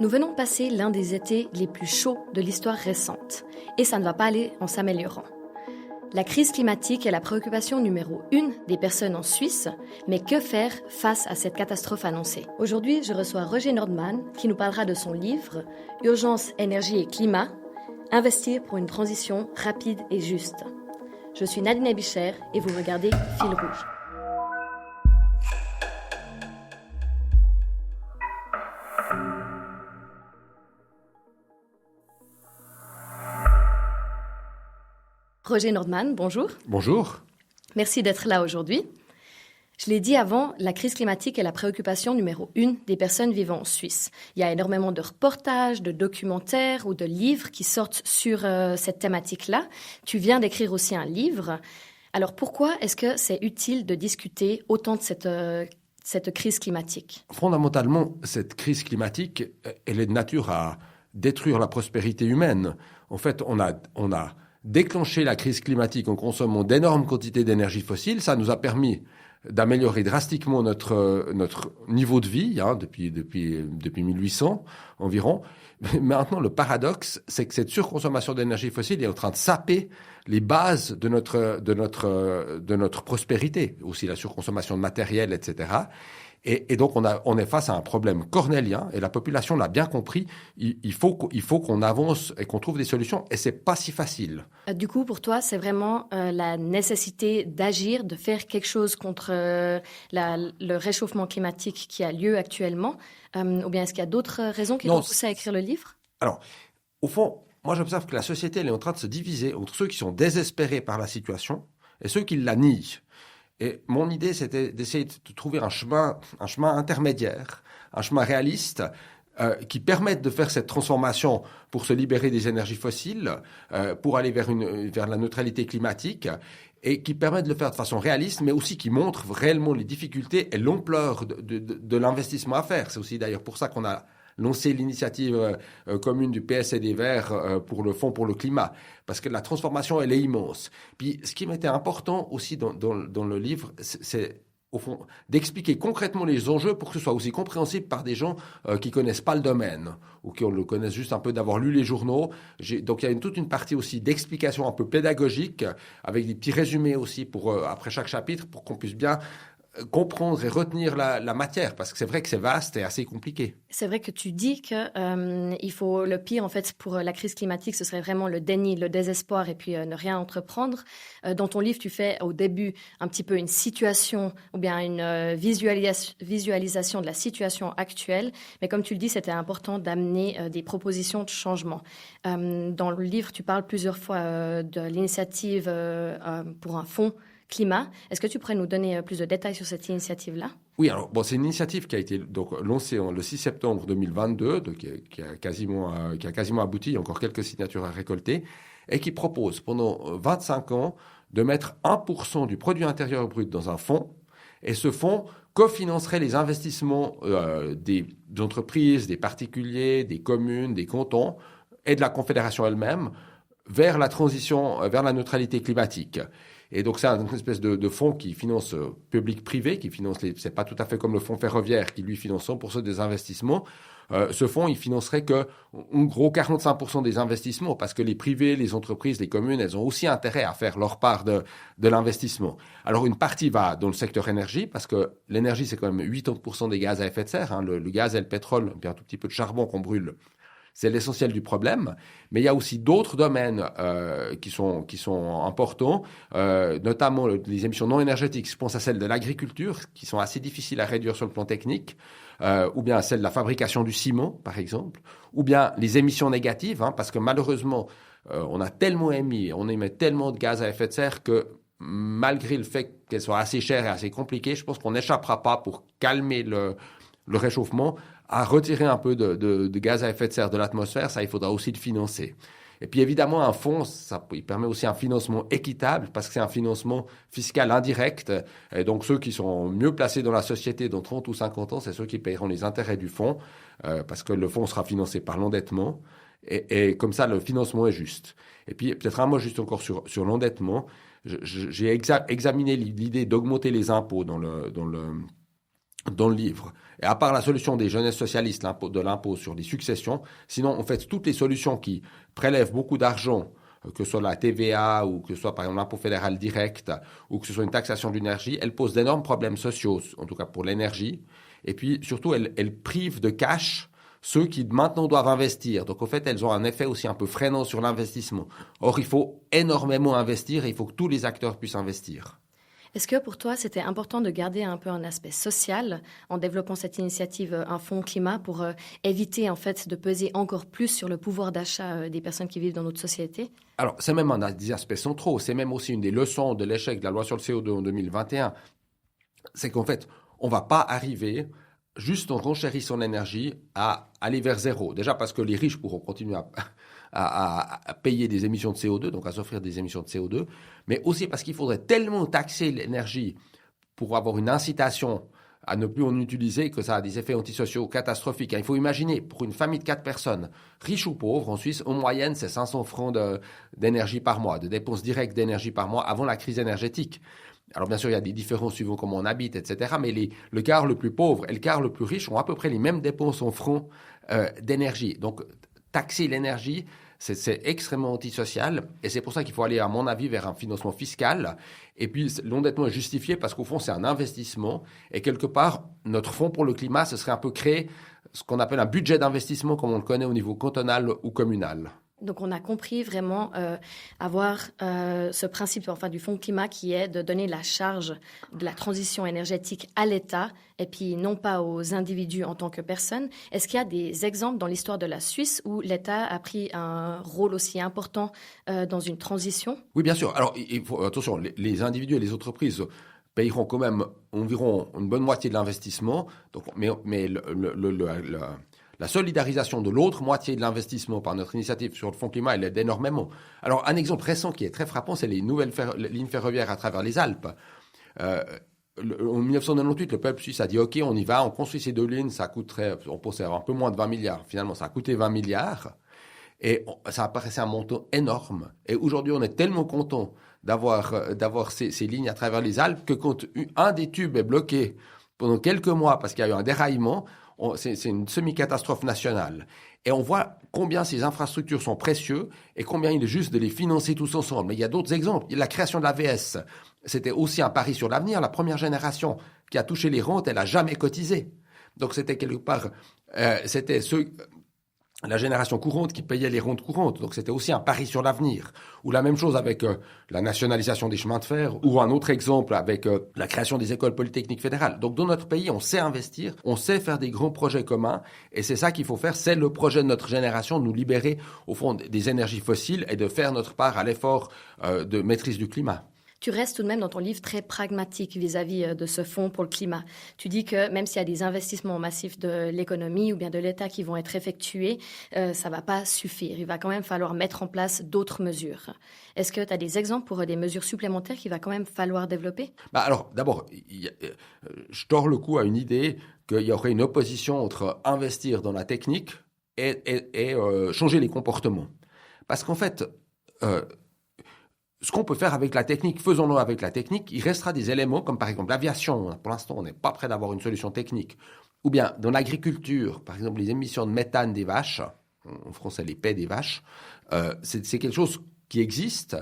Nous venons de passer l'un des étés les plus chauds de l'histoire récente, et ça ne va pas aller en s'améliorant. La crise climatique est la préoccupation numéro 1 des personnes en Suisse, mais que faire face à cette catastrophe annoncée? Aujourd'hui, je reçois Roger Nordman qui nous parlera de son livre « Urgence, énergie et climat, investir pour une transition rapide et juste ». Je suis Nadine Bichère et vous regardez Fil Rouge. Roger Nordman, bonjour. Bonjour. Merci d'être là aujourd'hui. Je l'ai dit avant, la crise climatique est la préoccupation numéro 1 des personnes vivant en Suisse. Il y a énormément de reportages, de documentaires ou de livres qui sortent sur cette thématique-là. Tu viens d'écrire aussi un livre. Alors pourquoi est-ce que c'est utile de discuter autant de cette crise climatique? Fondamentalement, cette crise climatique, elle est de nature à détruire la prospérité humaine. En fait, on a déclenché la crise climatique en consommant d'énormes quantités d'énergie fossile. Ça nous a permis d'améliorer drastiquement notre niveau de vie depuis 1800 environ. Mais maintenant, le paradoxe, c'est que cette surconsommation d'énergie fossile est en train de saper les bases de notre prospérité, aussi la surconsommation de matériel, etc. Et donc, on est face à un problème cornélien, et la population l'a bien compris. Il faut qu'on avance et qu'on trouve des solutions, et c'est pas si facile. Du coup, pour toi, c'est vraiment la nécessité d'agir, de faire quelque chose contre le réchauffement climatique qui a lieu actuellement, ou bien est-ce qu'il y a d'autres raisons qui t'ont poussé à écrire le livre? Alors, au fond, moi j'observe que la société, elle est en train de se diviser entre ceux qui sont désespérés par la situation et ceux qui la nient. Et mon idée, c'était d'essayer de trouver un chemin intermédiaire, un chemin réaliste qui permette de faire cette transformation pour se libérer des énergies fossiles, pour aller vers la neutralité climatique, et qui permette de le faire de façon réaliste, mais aussi qui montre réellement les difficultés et l'ampleur de l'investissement à faire. C'est aussi d'ailleurs pour ça qu'on a lancé l'initiative commune du PS et des Verts pour le Fonds pour le climat, parce que la transformation, elle est immense. Puis, ce qui m'était important aussi dans le livre, c'est au fond, d'expliquer concrètement les enjeux pour que ce soit aussi compréhensible par des gens qui connaissent pas le domaine ou qui le connaissent juste un peu d'avoir lu les journaux. Donc, il y a toute une partie aussi d'explication un peu pédagogique avec des petits résumés aussi après chaque chapitre pour qu'on puisse bien comprendre et retenir la matière, parce que c'est vrai que c'est vaste et assez compliqué. C'est vrai que tu dis que il faut le pire en fait pour la crise climatique, ce serait vraiment le déni, le désespoir et puis ne rien entreprendre. Dans ton livre, tu fais au début un petit peu une situation ou bien une visualisation de la situation actuelle, mais comme tu le dis, c'était important d'amener des propositions de changement. Dans le livre, tu parles plusieurs fois de l'initiative pour un fonds climat. Est-ce que tu pourrais nous donner plus de détails sur cette initiative-là? Oui, alors c'est une initiative qui a été donc lancée le 6 septembre 2022, qui a quasiment abouti, il y a encore quelques signatures à récolter, et qui propose pendant 25 ans de mettre 1% du produit intérieur brut dans un fonds, et ce fonds cofinancerait les investissements des entreprises, des particuliers, des communes, des cantons et de la Confédération elle-même vers la transition, vers la neutralité climatique. Et donc, c'est une espèce de fonds qui finance public-privé, qui finance c'est pas tout à fait comme le fonds ferroviaire qui, lui, finance 100% des investissements. Ce fonds, il financerait en gros 45% des investissements parce que les privés, les entreprises, les communes, elles ont aussi intérêt à faire leur part de l'investissement. Alors, une partie va dans le secteur énergie parce que l'énergie, c'est quand même 80% des gaz à effet de serre, hein, le gaz et le pétrole, puis un tout petit peu de charbon qu'on brûle. C'est l'essentiel du problème, mais il y a aussi d'autres domaines qui sont importants, notamment les émissions non énergétiques. Je pense à celles de l'agriculture, qui sont assez difficiles à réduire sur le plan technique, ou bien à celles de la fabrication du ciment, par exemple, ou bien les émissions négatives, hein, parce que malheureusement, on émet tellement de gaz à effet de serre que malgré le fait qu'elles soient assez chères et assez compliquées, je pense qu'on n'échappera pas pour calmer le réchauffement à retirer un peu de gaz à effet de serre de l'atmosphère. Ça, il faudra aussi le financer. Et puis évidemment, un fonds, il permet aussi un financement équitable parce que c'est un financement fiscal indirect. Et donc ceux qui sont mieux placés dans la société dans 30 ou 50 ans, c'est ceux qui paieront les intérêts du fonds parce que le fonds sera financé par l'endettement. Et comme ça, le financement est juste. Et puis peut-être un mot juste encore sur l'endettement. J'ai examiné l'idée d'augmenter les impôts dans dans le livre. Et à part la solution des jeunesses socialistes de l'impôt sur les successions, sinon, en fait, toutes les solutions qui prélèvent beaucoup d'argent, que ce soit la TVA ou que ce soit par exemple l'impôt fédéral direct ou que ce soit une taxation de l'énergie, elles posent d'énormes problèmes sociaux, en tout cas pour l'énergie. Et puis surtout, elles privent de cash ceux qui maintenant doivent investir. Donc, en fait, elles ont un effet aussi un peu freinant sur l'investissement. Or, il faut énormément investir et il faut que tous les acteurs puissent investir. Est-ce que pour toi, c'était important de garder un peu un aspect social en développant cette initiative, un fonds climat, pour éviter en fait de peser encore plus sur le pouvoir d'achat des personnes qui vivent dans notre société? Alors, c'est même un des aspects centraux. C'est même aussi une des leçons de l'échec de la loi sur le CO2 en 2021. C'est qu'en fait, on ne va pas arriver juste en renchérissant l'énergie à aller vers zéro. Déjà parce que les riches pourront continuer à payer des émissions de CO2, donc à s'offrir des émissions de CO2, mais aussi parce qu'il faudrait tellement taxer l'énergie pour avoir une incitation à ne plus en utiliser que ça a des effets antisociaux catastrophiques. Il faut imaginer, pour une famille de 4 personnes, riches ou pauvres, en Suisse, en moyenne, c'est 500 francs d'énergie par mois, de dépenses directes d'énergie par mois avant la crise énergétique. Alors bien sûr, il y a des différences suivant comment on habite, etc. Mais le quart le plus pauvre et le quart le plus riche ont à peu près les mêmes dépenses en francs d'énergie. Donc, taxer l'énergie, c'est extrêmement antisocial. Et c'est pour ça qu'il faut aller, à mon avis, vers un financement fiscal. Et puis, l'endettement est justifié parce qu'au fond, c'est un investissement. Et quelque part, notre fonds pour le climat, ce serait un peu créer ce qu'on appelle un budget d'investissement comme on le connaît au niveau cantonal ou communal. Donc, on a compris vraiment avoir ce principe du fonds climat qui est de donner la charge de la transition énergétique à l'État et puis non pas aux individus en tant que personnes. Est-ce qu'il y a des exemples dans l'histoire de la Suisse où l'État a pris un rôle aussi important dans une transition? Oui, bien sûr. Alors, il faut, attention, les individus et les entreprises payeront quand même environ une bonne moitié de l'investissement. Donc, mais la solidarisation de l'autre moitié de l'investissement par notre initiative sur le fonds climat, elle aide énormément. Alors, un exemple récent qui est très frappant, c'est les nouvelles lignes ferroviaires à travers les Alpes. En 1998, le peuple suisse a dit « Ok, on y va, on construit ces 2 lignes, ça coûterait, on pensait un peu moins de 20 milliards. Finalement, ça a coûté 20 milliards. Et ça apparaissait un montant énorme. Et aujourd'hui, on est tellement content d'avoir ces lignes à travers les Alpes que quand un des tubes est bloqué pendant quelques mois parce qu'il y a eu un déraillement, c'est une semi-catastrophe nationale. Et on voit combien ces infrastructures sont précieuses et combien il est juste de les financer tous ensemble. Mais il y a d'autres exemples. La création de l'AVS, c'était aussi un pari sur l'avenir. La première génération qui a touché les rentes, elle n'a jamais cotisé. Donc c'était quelque part, la génération courante qui payait les rentes courantes. Donc c'était aussi un pari sur l'avenir. Ou la même chose avec la nationalisation des chemins de fer, ou un autre exemple avec la création des écoles polytechniques fédérales. Donc dans notre pays, on sait investir, on sait faire des grands projets communs, et c'est ça qu'il faut faire. C'est le projet de notre génération, de nous libérer au fond des énergies fossiles et de faire notre part à l'effort de maîtrise du climat. Tu restes tout de même dans ton livre très pragmatique vis-à-vis de ce fonds pour le climat. Tu dis que même s'il y a des investissements massifs de l'économie ou bien de l'État qui vont être effectués, ça ne va pas suffire. Il va quand même falloir mettre en place d'autres mesures. Est-ce que tu as des exemples pour des mesures supplémentaires qu'il va quand même falloir développer? Alors, d'abord, je tords le cou à une idée qu'il y aurait une opposition entre investir dans la technique et changer les comportements. Parce qu'en fait, ce qu'on peut faire avec la technique, faisons-le avec la technique. Il restera des éléments comme par exemple l'aviation. Pour l'instant, on n'est pas prêt d'avoir une solution technique. Ou bien dans l'agriculture, par exemple les émissions de méthane des vaches, en français les paies des vaches, c'est quelque chose qui existe,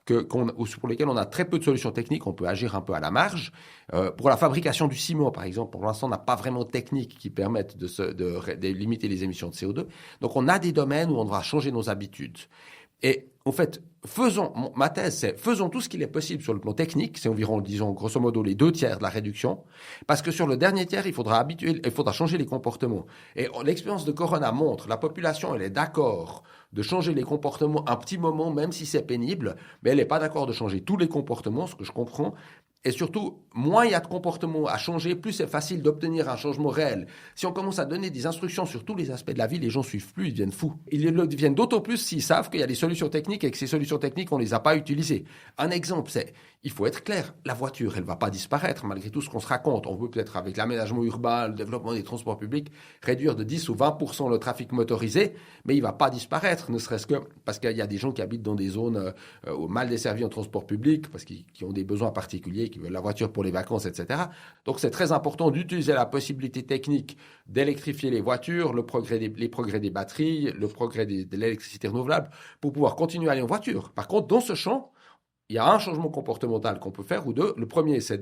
pour lesquels on a très peu de solutions techniques. On peut agir un peu à la marge. Pour la fabrication du ciment, par exemple, pour l'instant, on n'a pas vraiment de techniques qui permettent de limiter les émissions de CO2. Donc on a des domaines où on devra changer nos habitudes. Et en fait, ma thèse, c'est faisons tout ce qu'il est possible sur le plan technique, c'est environ, disons, grosso modo, les 2/3 de la réduction, parce que sur le dernier tiers, il faudra changer les comportements. Et l'expérience de Corona montre, la population, elle est d'accord de changer les comportements un petit moment, même si c'est pénible, mais elle n'est pas d'accord de changer tous les comportements, ce que je comprends. Et surtout, moins il y a de comportements à changer, plus c'est facile d'obtenir un changement réel. Si on commence à donner des instructions sur tous les aspects de la vie, les gens ne suivent plus, ils deviennent fous. Ils le deviennent d'autant plus s'ils savent qu'il y a des solutions techniques et que ces solutions techniques, on ne les a pas utilisées. Un exemple, c'est il faut être clair. La voiture, elle ne va pas disparaître malgré tout ce qu'on se raconte. On peut peut-être, avec l'aménagement urbain, le développement des transports publics, réduire de 10 ou 20% le trafic motorisé, mais il ne va pas disparaître, ne serait-ce que parce qu'il y a des gens qui habitent dans des zones mal desservies en transport public, parce qu'ils ont des besoins particuliers, qui veulent la voiture pour les vacances, etc. Donc c'est très important d'utiliser la possibilité technique d'électrifier les voitures, les progrès des batteries, le progrès de l'électricité renouvelable, pour pouvoir continuer à aller en voiture. Par contre, dans ce champ, il y a un changement comportemental qu'on peut faire ou deux. Le premier, c'est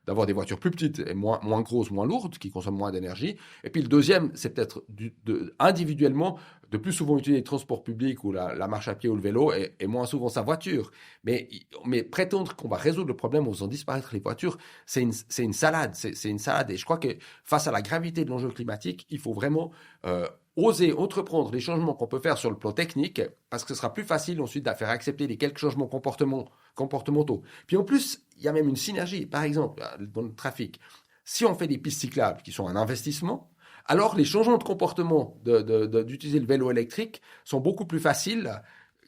d'avoir des voitures plus petites et moins grosses, moins lourdes, qui consomment moins d'énergie. Et puis le deuxième, c'est peut-être individuellement de plus souvent utiliser les transports publics ou la marche à pied ou le vélo et moins souvent sa voiture. Mais prétendre qu'on va résoudre le problème en faisant disparaître les voitures, c'est une salade. C'est une salade. Et je crois que face à la gravité de l'enjeu climatique, il faut vraiment oser entreprendre les changements qu'on peut faire sur le plan technique, parce que ce sera plus facile ensuite de faire accepter les quelques changements comportementaux. Puis en plus, il y a même une synergie. Par exemple, dans le trafic, si on fait des pistes cyclables qui sont un investissement, alors les changements de comportement d'utiliser le vélo électrique sont beaucoup plus faciles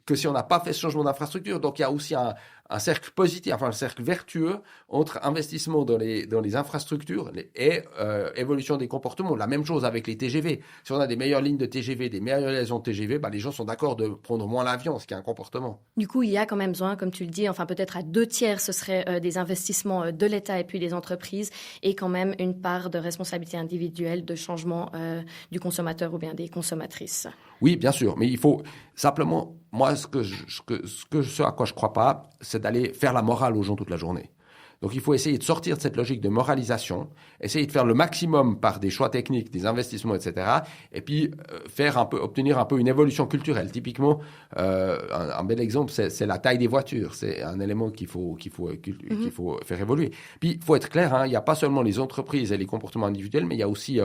que si on n'a pas fait ce changement d'infrastructure. Donc il y a aussi un cercle positif, enfin un cercle vertueux entre investissement dans les infrastructures et évolution des comportements. La même chose avec les TGV. Si on a des meilleures lignes de TGV, des meilleures liaisons de TGV, les gens sont d'accord de prendre moins l'avion, ce qui est un comportement. Du coup, il y a quand même besoin, comme tu le dis, enfin peut-être à 2/3, ce serait des investissements de l'État et puis des entreprises, et quand même une part de responsabilité individuelle, de changement du consommateur ou bien des consommatrices. Oui, bien sûr, mais il faut simplement, moi, ce à quoi je crois pas, c'est d'aller faire la morale aux gens toute la journée. Donc il faut essayer de sortir de cette logique de moralisation, essayer de faire le maximum par des choix techniques, des investissements, etc. Et puis obtenir un peu une évolution culturelle. Typiquement, un bel exemple, c'est la taille des voitures. C'est un élément qu'il faut faire évoluer. Puis il faut être clair, il n'y a pas seulement les entreprises et les comportements individuels, mais il y a aussi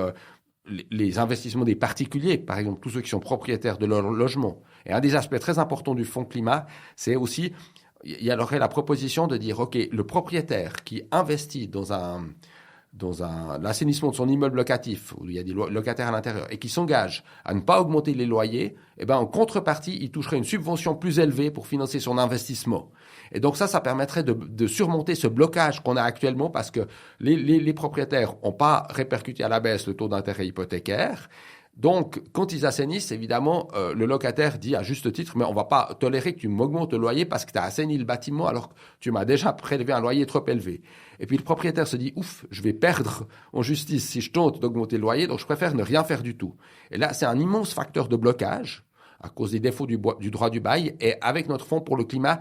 les investissements des particuliers, par exemple tous ceux qui sont propriétaires de leur logement. Et un des aspects très importants du fonds climat, c'est aussi, il y aurait la proposition de dire, OK, le propriétaire qui investit dans l'assainissement de son immeuble locatif, où il y a des locataires à l'intérieur, et qui s'engage à ne pas augmenter les loyers, en contrepartie, il toucherait une subvention plus élevée pour financer son investissement. Et donc ça permettrait de surmonter ce blocage qu'on a actuellement, parce que les propriétaires n'ont pas répercuté à la baisse le taux d'intérêt hypothécaire. Donc, quand ils assainissent, évidemment, le locataire dit à juste titre, mais on ne va pas tolérer que tu m'augmentes le loyer parce que tu as assaini le bâtiment alors que tu m'as déjà prélevé un loyer trop élevé. Et puis le propriétaire se dit, ouf, je vais perdre en justice si je tente d'augmenter le loyer, donc je préfère ne rien faire du tout. Et là, c'est un immense facteur de blocage à cause des défauts du droit du bail. Et avec notre fonds pour le climat,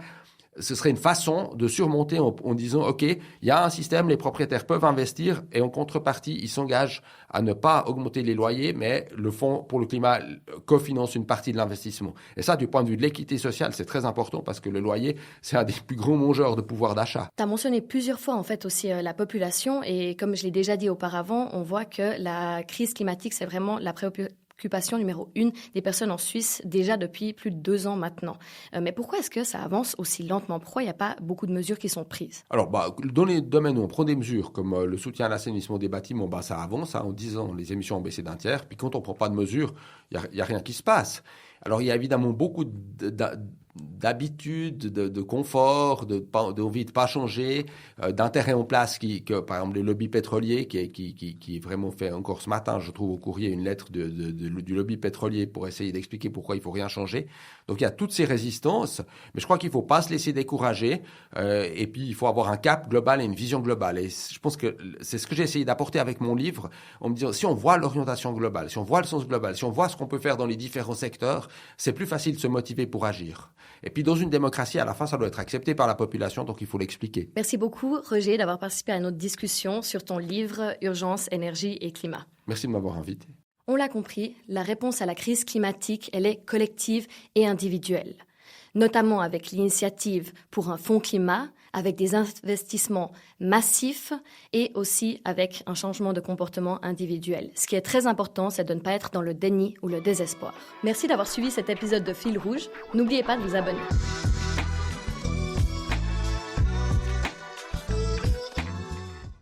ce serait une façon de surmonter en disant, OK, il y a un système, les propriétaires peuvent investir et en contrepartie, ils s'engagent à ne pas augmenter les loyers, mais le fonds pour le climat cofinance une partie de l'investissement. Et ça, du point de vue de l'équité sociale, c'est très important parce que le loyer, c'est un des plus gros mangeurs de pouvoir d'achat. Tu as mentionné plusieurs fois en fait aussi la population, et comme je l'ai déjà dit auparavant, on voit que la crise climatique, c'est vraiment la préoccupation numéro 1 des personnes en Suisse déjà depuis plus de 2 ans maintenant. Mais pourquoi est-ce que ça avance aussi lentement? Pourquoi il n'y a pas beaucoup de mesures qui sont prises? Alors, dans les domaines où on prend des mesures comme le soutien à l'assainissement des bâtiments, ça avance. En 10 ans, les émissions ont baissé d'un tiers. Puis quand on ne prend pas de mesures, il n'y a rien qui se passe. Alors, il y a évidemment beaucoup d'habitude, de confort, d'envie de ne pas changer, d'intérêt en place, par exemple le lobby pétrolier qui vraiment fait, encore ce matin, je trouve au courrier une lettre du lobby pétrolier pour essayer d'expliquer pourquoi il ne faut rien changer. Donc il y a toutes ces résistances, mais je crois qu'il ne faut pas se laisser décourager, et puis il faut avoir un cap global et une vision globale. Et je pense que c'est ce que j'ai essayé d'apporter avec mon livre, en me disant, si on voit l'orientation globale, si on voit le sens global, si on voit ce qu'on peut faire dans les différents secteurs, c'est plus facile de se motiver pour agir. Et puis dans une démocratie, à la fin, ça doit être accepté par la population, donc il faut l'expliquer. Merci beaucoup, Roger, d'avoir participé à notre discussion sur ton livre « Urgence, énergie et climat ». Merci de m'avoir invité. On l'a compris, la réponse à la crise climatique, elle est collective et individuelle. Notamment avec l'initiative pour un fonds climat, avec des investissements massifs et aussi avec un changement de comportement individuel. Ce qui est très important, c'est de ne pas être dans le déni ou le désespoir. Merci d'avoir suivi cet épisode de Fil Rouge. N'oubliez pas de vous abonner.